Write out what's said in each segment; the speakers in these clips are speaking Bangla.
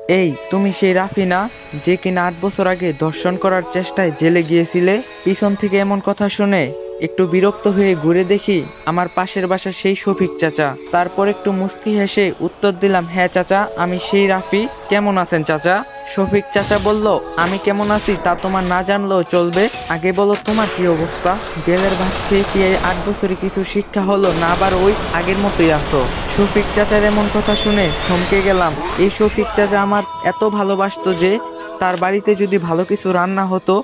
এই তুমি সেই রাফি না, যে কিনা 8 বছর আগে ধর্ষণ করার চেষ্টায় জেলে গিয়েছিলে? পিছন থেকে এমন কথা শুনে একটু বিরক্ত হয়ে ঘুরে দেখি আমার পাশের বাসা সেই শফিক চাচা। তারপর একটু মুস্কি হেসে উত্তর দিলাম, হ্যাঁ চাচা, আমি সেই রাফি। কেমন আছেন চাচা? শফিক চাচা বলল, আমি কেমন আছি তা তোমার না জানলেও চলবে। আগে বলো তোমার কি অবস্থা? জেলের ভাত খেয়ে কি এই 8 বছরে কিছু শিক্ষা হলো, না আবার ওই আগের মতোই আছো? শফিক চাচার এমন কথা শুনে থমকে গেলাম। এই শফিক চাচা আমার এত ভালোবাসতো যে তার বাড়িতে যদি ভালো কিছু রান্না হতো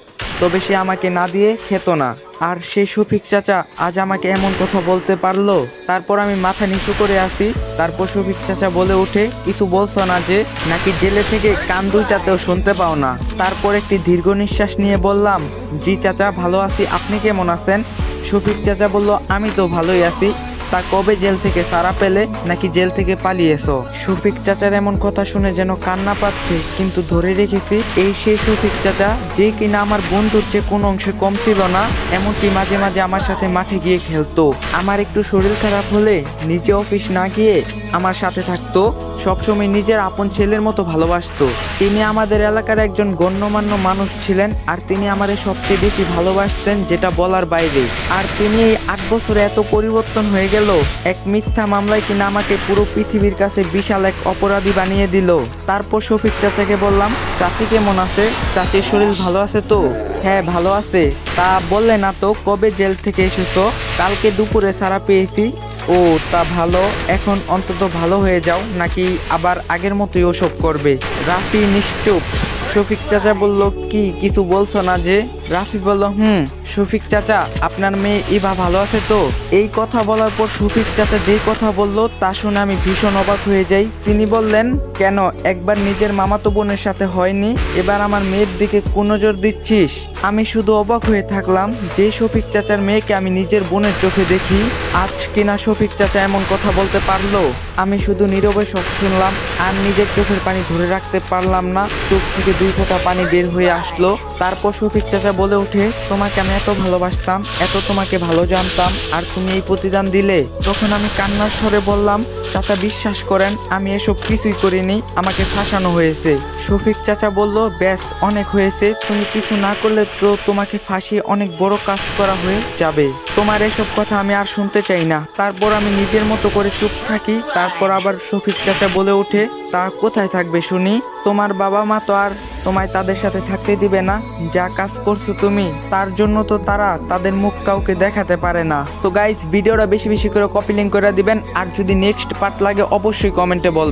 তবে সে আমাকে না দিয়ে খেত না। আর সেই শফিক চাচা আজ আমাকে এমন কথা বলতে পারলো। তারপর আমি মাথা নিচু করে আসি। তারপর শফিক চাচা বলে ওঠে, কিছু বলছো না যে? নাকি জেলে থেকে কান দুইটাতেও শুনতে পাও না? তারপর একটি দীর্ঘ নিঃশ্বাস নিয়ে বললাম, জি চাচা, ভালো আছি, আপনি কেমন আছেন? শফিক চাচা বলল, আমি তো ভালোই আছি। তা কবে জেল থেকে ছাড়া পেলে, নাকি জেল থেকে পালিয়েছো? শফিক চাচার এমন কথা শুনে যেন কান্না পাচ্ছে, কিন্তু ধরে রেখেছি। এই সেই শফিক চাচা যে কিনা আমার বন্ধুর চেয়ে কোনো অংশে কম ছিল না। এমনকি মাঝে মাঝে আমার সাথে মাঠে গিয়ে খেলতো। আমার একটু শরীর খারাপ হলে নিজে অফিস না গিয়ে আমার সাথে থাকতো। সবসময় নিজের আপন ছেলের মতো ভালোবাসতো। তিনি আমাদের এলাকার একজন গণ্যমান্য মানুষ ছিলেন, আর তিনি আমাদের সবচেয়ে বেশি ভালোবাসতেন, যেটা বলার বাইরে। আর তিনি এই 8 বছরে এত পরিবর্তন হয়ে গেল, এক মিথ্যা মামলায় কিনা আমাকে পুরো পৃথিবীর কাছে বিশাল এক অপরাধী বানিয়ে দিল। তারপর শফিক চাচাকে বললাম, চাচি কেমন আছে? চাচির শরীর ভালো আছে তো? হ্যাঁ ভালো আছে। তা বললে না তো, কবে জেল থেকে এসেছো? কালকে দুপুরে ছাড়া পেয়েছি। ও, তা ভালো। এখন অন্তত ভালো হয়ে যাও, নাকি আবার আগের মতোই ওসব করবে? রাফি নিশ্চুপ। শফিক চাচা বলল, কি কিছু বলছো না যে? রাফি বলল, শফিক চাচা, আপনার মেয়ে ইভা ভালো আছে তো? এই কথা বলার পর শফিক চাচা যেই কথা বলল তা শুনে আমি ভীষণ অবাক হয়ে যাই। তিনি বললেন, কেন, একবার নিজের মামাতো বোনের সাথে হয়নি, এবার আমার মেয়ের দিকে কুনজর দিচ্ছিস? আমি শুধু অবাক হয়ে থাকলাম, যে শফিক চাচার মেয়েকে আমি নিজের বোনের চোখে দেখি, আজ কিনা শফিক চাচা এমন কথা বলতে পারলো। আমি শুধু নীরবে সব শুনলাম, আর নিজের চোখের পানি ধরে রাখতে পারলাম না। চোখ থেকে 2 ফোঁটা পানি বের হয়ে আসলো। তারপর শফিক চাচা বলে ওঠে, তোমাকে আমি এত ভালোবাসতাম, এত তোমাকে ভালো জানতাম, আর তুমি এই প্রতিদান দিলে। তখন আমি কান্নার স্বরে বললাম, চাচা বিশ্বাস করেন, আমি এসব কিছুই করিনি, আমাকে ফাঁসানো হয়েছে। শফিক চাচা বলল, ব্যাস অনেক হয়েছে, তুমি কিছু না করলে তো তোমাকে ফাঁসিয়ে অনেক বড় কাজ করা হয়ে যাবে। তোমার এসব কথা আমি আর শুনতে চাই না। তারপর আমি নিজের মতো করে চুপ থাকি। তারপর আবার শফিক চাচা বলে ওঠে, তা কোথায় থাকবে শুনি? তোমার বাবা মা তো আর তোমায় তাদের সাথে থাকতে দিবে না। যা কাজ করছো তুমি, তার জন্য তো তারা তাদের মুখ কাউকে দেখাতে পারে না। তো গাইস, ভিডিওটা বেশি বেশি করে কপি লিঙ্ক করে দিবেন, আর যদি নেক্সট পার্ট লাগে অবশ্যই কমেন্টে বলবেন।